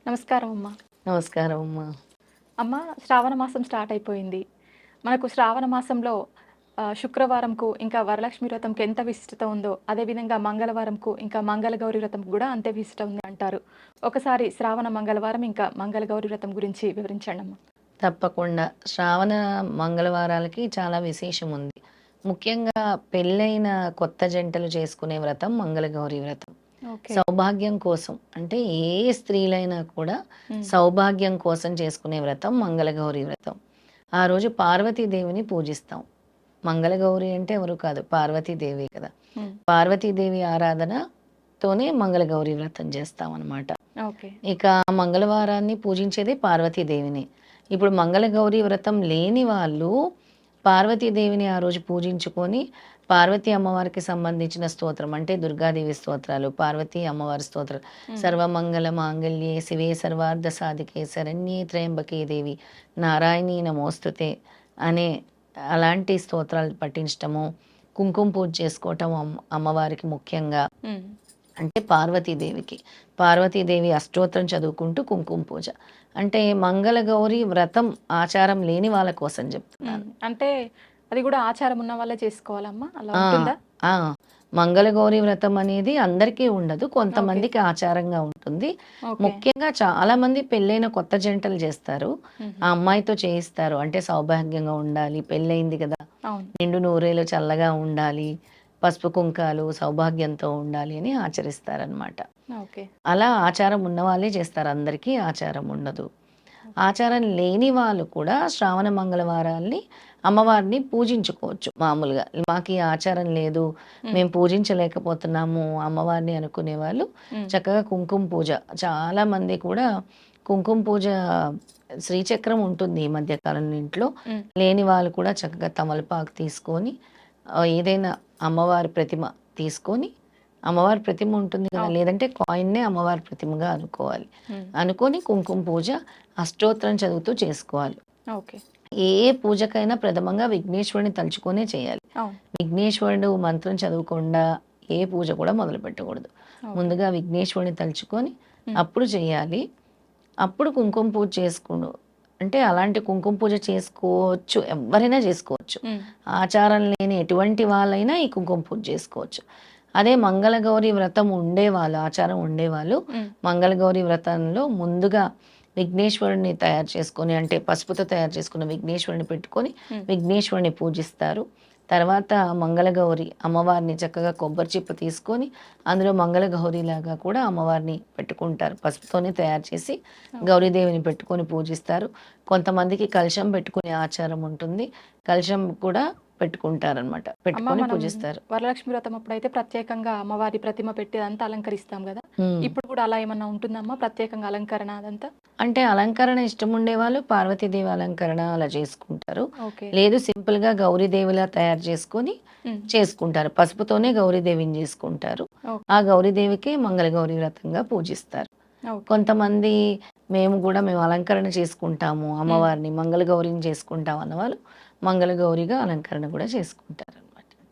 నమస్కారం అమ్మ. నమస్కారం అమ్మా. అమ్మ, శ్రావణ మాసం స్టార్ట్ అయిపోయింది. మనకు శ్రావణ మాసంలో శుక్రవారంకు ఇంకా వరలక్ష్మి వ్రతంకి ఎంత విశిష్టత ఉందో, అదేవిధంగా మంగళవారంకు ఇంకా మంగళగౌరి వ్రతంకు కూడా అంతే విశిష్టత ఉంది అంటారు. ఒకసారి శ్రావణ మంగళవారం ఇంకా మంగళగౌరి వ్రతం గురించి వివరించండమ్మ. తప్పకుండా. శ్రావణ మంగళవారాలకి చాలా విశేషం ఉంది. ముఖ్యంగా పెళ్ళైన కొత్త జంటలు చేసుకునే వ్రతం మంగళగౌరి వ్రతం. ఓకే. సౌభాగ్యం కోసం అంటే ఏ స్త్రీలైనా కూడా హ్మ్. సౌభాగ్యం కోసం చేసుకునే వ్రతం మంగళగౌరి వ్రతం. ఆ రోజు పార్వతీదేవిని పూజిస్తాం. మంగళగౌరి అంటే ఎవరు కాదు, పార్వతీదేవి కదా. హ్మ్. పార్వతీదేవి ఆరాధనతోనే మంగళగౌరి వ్రతం చేస్తామన్నమాట. ఓకే. ఇక ఆ మంగళవారాన్ని పూజించేది పార్వతీదేవిని. ఇప్పుడు మంగళగౌరి వ్రతం లేని వాళ్ళు పార్వతీదేవిని ఆ రోజు పూజించుకొని పార్వతీ అమ్మవారికి సంబంధించిన స్తోత్రం అంటే దుర్గాదేవి స్తోత్రాలు, పార్వతీ అమ్మవారి స్తోత్రాలు, హ్మ్. సర్వమంగళ మాంగళ్యే శివే సర్వార్థ సాధికే శరణ్యే త్రయంబకే దేవి నారాయణీ నమోస్తుతే అనే అలాంటి స్తోత్రాలు పఠించటము, కుంకుమ పూజ చేసుకోవటం అమ్మవారికి ముఖ్యంగా హ్మ్. అంటే పార్వతీదేవికి. పార్వతీదేవి అష్టోత్తరం చదువుకుంటూ కుంకుమ పూజ. అంటే మంగళగౌరి వ్రతం ఆచారం లేని వాళ్ళ కోసం చెప్తున్నాను. అంటే అది కూడా ఆచారం ఉన్న వాళ్ళే చేసుకోవాలమ్మా? అలా ఆ! ఉంటుందా? ఆ! మంగళగౌరి వ్రతం అనేది అందరికీ ఉండదు. ఓకే. కొంతమందికి ఆచారంగా ఉంటుంది. ఓకే. ముఖ్యంగా చాలామంది పెళ్ళైన కొత్త జంటలు చేస్తారు. హుహు. ఆ అమ్మాయితో చేయిస్తారు. అంటే సౌభాగ్యంగా ఉండాలి, పెళ్ళయింది కదా! అవును. నిండు నూరేళ్ళు చల్లగా ఉండాలి, పసుపు కుంకాలు సౌభాగ్యంతో ఉండాలి అని ఆచరిస్తారనమాట. ఓకే. అలా ఆచారం ఉన్నవాళ్ళే చేస్తారు. అందరికీ ఆచారం ఉండదు. ఆచారం లేని వాళ్ళు కూడా శ్రావణ మంగళవారాల్ని అమ్మవారిని పూజించుకోవచ్చు మామూలుగా. మాకు ఈ ఆచారం లేదు, హ్మ్. మేము పూజించలేకపోతున్నాము అమ్మవారిని అనుకునే వాళ్ళు హ్మ్. చక్కగా కుంకుమ పూజ. చాలామంది కూడా కుంకుమ పూజ శ్రీచక్రం ఉంటుంది ఈ మధ్య కాలంలో ఇంట్లో. హ్మ్. లేని వాళ్ళు కూడా చక్కగా తమలపాకు తీసుకొని ఏదైనా అమ్మవారి ప్రతిమ తీసుకొని అమ్మవారి ప్రతిమ ఉంటుంది కదా! అవును. లేదంటే కాయిన్‌నే అమ్మవారి ప్రతిమగా అనుకోవాలి. హ్మ్. అనుకోని కుంకుమ పూజ అష్టోత్తరం చదువుతూ చేసుకోవాలి. ఓకే. ఏ పూజకైనా ప్రథమంగా విఘ్నేశ్వరుడిని తలుచుకొనే చేయాలి. అవును. విఘ్నేశ్వరుడు మంత్రం చదవకుండా ఏ పూజ కూడా మొదలుపెట్టకూడదు. ఓకే. ముందుగా విఘ్నేశ్వరుడిని తలుచుకొని హ్మ్. అప్పుడు చేయాలి. అప్పుడు కుంకుమ పూజ అంటే అలాంటి కుంకుమ పూజ చేసుకోవచ్చు. ఎవ్వరైనా చేసుకోవచ్చు. హ్మ్. ఆచారం లేని ఎటువంటి వాళ్ళైనా ఈ కుంకుమ పూజ చేసుకోవచ్చు. అదే మంగళగౌరి వ్రతం ఉండేవాళ్ళు, ఆచారం ఉండేవాళ్ళు హ్మ్. మంగళగౌరి వ్రతంలో ముందుగా విఘ్నేశ్వరుడిని తయారు చేసుకొని అంటే పసుపుతో తయారు చేసుకున్న విఘ్నేశ్వరుడిని పెట్టుకొని హ్మ్. విఘ్నేశ్వరుడిని పూజిస్తారు. తర్వాత మంగళగౌరి అమ్మవారిని చక్కగా కొబ్బరి చిప్ప తీసుకొని అందులో మంగళగౌరిలాగా కూడా అమ్మవారిని పెట్టుకుంటారు. పసుపుతోనే తయారు చేసి ఓకే. గౌరీదేవిని పెట్టుకొని పూజిస్తారు. కొంతమందికి కలశం పెట్టుకునే ఆచారం ఉంటుంది. కలశం కూడా పెట్టుకుంటారనమాట. అమ్మ, పెట్టుకొని మనం పూజిస్తారు. వరలక్ష్మి వ్రతం అప్పుడైతే ప్రత్యేకంగా అమ్మవారి ప్రతిమ పెట్టి అదంతా అలంకరిస్తాం గదా! హ్మ్. ఇప్పుడు కూడా అలా ఏమన్నా ఉంటుందమ్మా? ప్రత్యేకంగా అలంకరణ అదంతా? అంటే అలంకరణ ఇష్టం ఉండేవాళ్ళు పార్వతీదేవి అలంకరణ అలా చేసుకుంటారు. ఓకే. లేదు సింపుల్‌గా గౌరీదేవిలా తయారు చేసుకొని హ్మ్. చేసుకుంటారు. పసుపుతోనే గౌరీదేవిని చేసుకుంటారు. ఓకే. ఆ గౌరీదేవికే మంగళగౌరి వ్రతంగా పూజిస్తారు. ఓకే. కొంతమంది మేము అలంకరణ చేసుకుంటాము హ్మ్. అమ్మవారిని, మంగళగౌరిని చేసుకుంటాం అన్నవాళ్ళు మంగళగౌరిగా అలంకరణ కూడా చేసుకుంటారనమాట.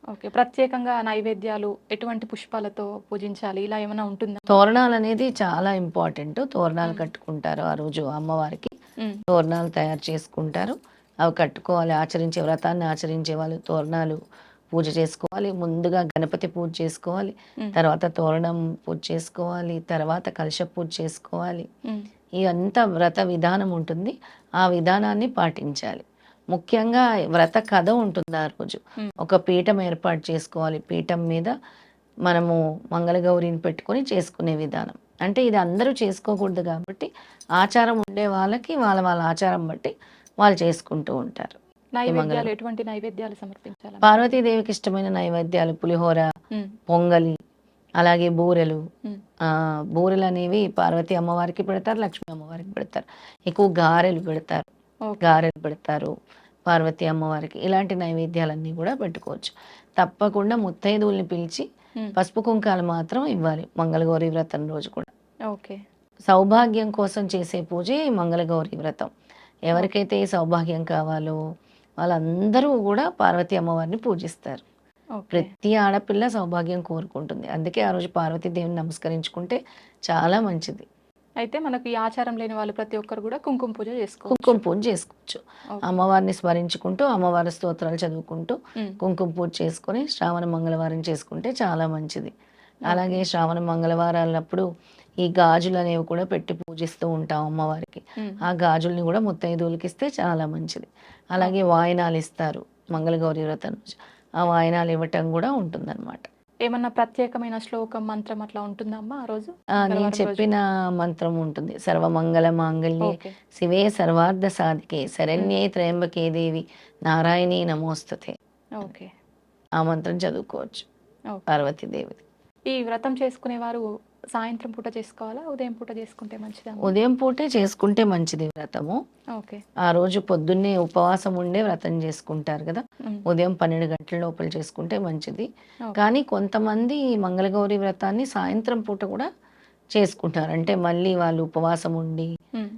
ఓకే. ప్రత్యేకంగా నైవేద్యాలు ఎటువంటి పుష్పాలతో పూజించాలి ఇలా ఏమన్నా ఉంటుందమ్మా? తోరణాలనేది చాలా ఇంపార్టెంట్. తోరణాలు హ్మ్. కట్టుకుంటారు ఆ రోజు అమ్మవారికి. హ్మ్. తోరణాలు తయారు చేసుకుంటారు. అవి కట్టుకోవాలి. వ్రతాన్ని ఆచరించే వాళ్ళు తోరణాలు పూజ చేసుకోవాలి. ముందుగా గణపతి పూజ చేసుకోవాలి. హ్మ్. తర్వాత తోరణం పూజ చేసుకోవాలి. తర్వాత కలశ పూజ చేసుకోవాలి. హ్మ్. ఇదంతా వ్రత విధానం ఉంటుంది. ఆ విధానాన్ని పాటించాలి. ముఖ్యంగా వ్రత కథ ఉంటుంది ఆ రోజు. హ్మ్. ఒక పీఠం ఏర్పాటు చేసుకోవాలి. పీఠం మీద మనము మంగళగౌరిని పెట్టుకొని చేసుకునే విధానం. అంటే ఇది అందరూ చేసుకోకూడదు కాబట్టి ఆచారం ఉండే వాళ్ళకి వాళ్ళ ఆచారం బట్టి వాళ్ళు చేసుకుంటూ ఉంటారు. ఈ నైవేద్యాలు మంగళగౌరి. ఎటువంటి నైవేద్యాలు సమర్పించాలమ్మా? పార్వతీదేవికి ఇష్టమైన నైవేద్యాలు పులిహోర, హ్మ్. పొంగలి, అలాగే బూరెలు. హ్మ్. బూరెలనేవి పార్వతీ అమ్మవారికి పెడతారు, లక్ష్మీ అమ్మవారికి పెడతారు. ఎక్కువ గారెలు పెడతారు. ఓకే. గారెలు పెడతారు పార్వతీ అమ్మవారికి. ఇలాంటి నైవేద్యాలన్నీ కూడా పెట్టుకోవచ్చు. తప్పకుండా ముత్తైదువుల్ని పిలిచి హ్మ్. పసుపు కుంకాలు మాత్రం ఇవ్వాలి మంగళగౌరి వ్రతం రోజు కూడా. ఓకే. సౌభాగ్యం కోసం చేసే పూజే ఈ మంగళగౌరి వ్రతం. ఓకే. ఎవరికైతే ఈ సౌభాగ్యం కావాలో వాళ్ళందరూ కూడా పార్వతీ అమ్మవారిని పూజిస్తారు. ఓకే. ప్రతి ఆడపిల్ల సౌభాగ్యం కోరుకుంటుంది. అందుకే ఆ రోజు పార్వతీదేవిని నమస్కరించుకుంటే చాలా మంచిది. అయితే మనకు ఈ ఆచారం లేని వాళ్ళు ప్రతి ఒక్కరు కూడా కుంకుమ పూజ చేసుకోవచ్చు. కుంకుమ పూజ చేసుకోవచ్చు. ఓకే. అమ్మవారిని స్మరించుకుంటూ, అమ్మవారి స్తోత్రాలు చదువుకుంటూ, హ్మ్. కుంకుమ పూజ చేసుకొని శ్రావణ మంగళవారం చేసుకుంటే చాలా మంచిది. ఓకే. అలాగే శ్రావణ మంగళవారాలప్పుడు ఈ గాజులు అనేవి కూడా పెట్టి పూజిస్తూ ఉంటాం అమ్మవారికి. హ్మ్. ఆ గాజుల్ని కూడా ముత్తైదువులకి ఇస్తే చాలా మంచిది. అలాగే వాయినాలు ఇస్తారు మంగళగౌరి వ్రతం రోజు. ఆ వాయినాలు ఇవ్వటం కూడా ఉంటుందన్నమాట. ఏమన్నా ప్రత్యేకమైన శ్లోకం, మంత్రం అట్లా ఉంటుందా అమ్మా ఆ రోజు? నేను మంగళవారం రోజు. చెప్పిన మంత్రం ఉంటుంది. సర్వమంగళ మాంగళ్యే ఓకే. శివే సర్వార్థ సాధికే హ్మ్. శరణ్యే త్రయంబకే దేవి నారాయణీ నమోస్తుతే. ఓకే. ఆ మంత్రం చదువుకోవచ్చు ఓకే. పార్వతీదేవిది. ఈ వ్రతం చేసుకునేవారు సాయంత్రం పూట చేసుకోవాలా? ఉదయం పూట చేసుకుంటే మంచిదా అమ్మా? ఉదయం పూటే చేసుకుంటే మంచిది వ్రతము. ఓకే. ఆ రోజు పొద్దున్నే ఉపవాసం ఉండే వ్రతం చేసుకుంటారు కదా! హ్మ్. ఉదయం 12 గంటల లోపల చేసుకుంటే మంచిది. ఓకే. కానీ కొంతమంది మంగళగౌరి వ్రతాన్ని సాయంత్రం పూట కూడా చేసుకుంటారు. అంటే మళ్ళీ వాళ్ళు ఉపవాసం ఉండి హ్మ్.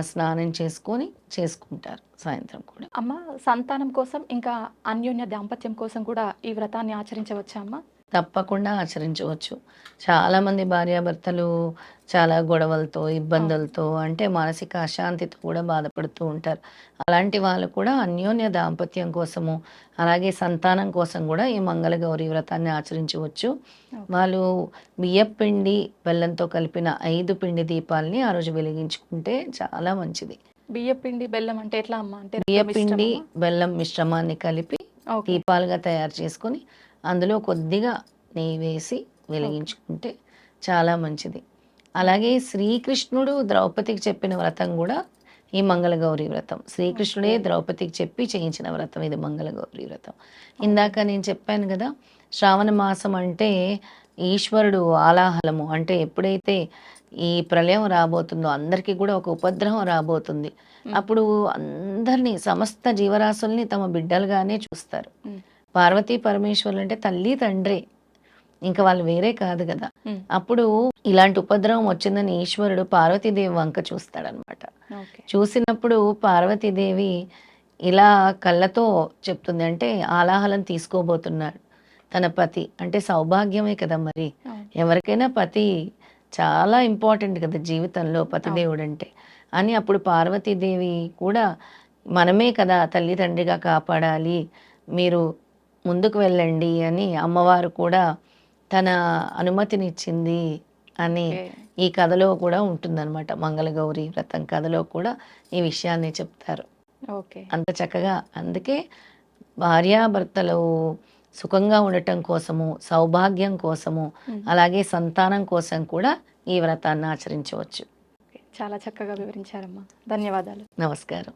స్నానం చేసుకొని చేసుకుంటారు సాయంత్రం కూడా. అమ్మ, సంతానం కోసం ఇంకా అన్యోన్య దాంపత్యం కోసం కూడా ఈ వ్రతాన్ని ఆచరించవచ్చా అమ్మా? తప్పకుండా ఆచరించవచ్చు. చాలామంది భార్యాభర్తలు చాలా గొడవలతో, ఇబ్బందులతో అంటే మానసిక అశాంతితో కూడా బాధపడుతూ ఉంటారు. అలాంటి వాళ్ళు కూడా అన్యోన్య దాంపత్యం కోసము, అలాగే సంతానం కోసం కూడా ఈ మంగళగౌరి వ్రతాన్ని ఆచరించవచ్చు. ఓకే. వాళ్ళు బియ్యపిండి, బెల్లంతో కలిపిన 5 పిండి దీపాల్ని ఆ రోజు వెలిగించుకుంటే చాలా మంచిది. బియ్యపిండి, బెల్లం అంటే ఎట్లా అమ్మా? అంటే రెండు బియ్యపిండి, మిశ్రమమా? బెల్లం మిశ్రమాన్ని కలిపి ఓకే. దీపాలుగా తయారు చేసుకొని, అందులో కొద్దిగా నెయ్యి వేసి ఓకే. వెలిగించుకుంటే చాలా మంచిది. అలాగే శ్రీకృష్ణుడు ద్రౌపదికి చెప్పిన వ్రతం గూడా ఈ మంగళగౌరి వ్రతం. శ్రీకృష్ణుడే ఓకే. ద్రౌపదికి చెప్పి చేయించిన వ్రతం ఇది మంగళగౌరి వ్రతం. ఓకే. ఇందాక నేను చెప్పాను గదా! శ్రావణ మాసం అంటే ఈశ్వరుడు ఆలాహలము. అంటే ఎప్పుడైతే ఈ ప్రళయం రాబోతుందో అందరికీ గూడా ఒక ఉపద్రవం రాబోతుంది. హ్మ్. అప్పుడు అందరిని సమస్త జీవరాశుల్ని తమ బిడ్డలుగానే చూస్తారు. హ్మ్. పార్వతీ పరమేశ్వరులు అంటే తల్లి, తండ్రే. ఇంక వాళ్ళు వేరే కాదు గదా! హ్మ్. అప్పుడు ఇలాంటి ఉపద్రవం వచ్చిందని ఈశ్వరుడు పార్వతీదేవి వంక చూస్తాడనమాట. ఓకే. చూసినప్పుడు పార్వతీదేవి ఇలా కళ్ళతో చెప్తుంది. అంటే ఆలాహలం తీసుకోబోతున్నాడు తన పతి. అంటే సౌభాగ్యమే కదా మరి. అవును. ఎవరికైనా పతి చాలా ఇంపార్టెంట్ కదా జీవితంలో అవును. పతిదేవుడంటే. అని అప్పుడు పార్వతీదేవి కూడా మనమే కదా తల్లి తండ్రిగా కాపాడాలి. మీరు ముందుకు వెళ్ళండి అని అమ్మవారు కూడా తన అనుమతినిచ్చింది అని ఓకే. ఈ కథలో కూడా ఉంటుందన్నమాట. మంగళగౌరి వ్రతం కథలో కూడా ఈ విషయాన్ని చెప్తారు. ఓకే. అంత చక్కగా అందుకే భార్యాభర్తలు సుఖంగా ఉండటం కోసము, సౌభాగ్యం కోసము, హ్మ్. అలాగే సంతానం కోసం కూడా ఈ వ్రతాన్ని ఆచరించవచ్చు. ఓకే. చాలా చక్కగా వివరించారమ్మా. ధన్యవాదాలు. నమస్కారం.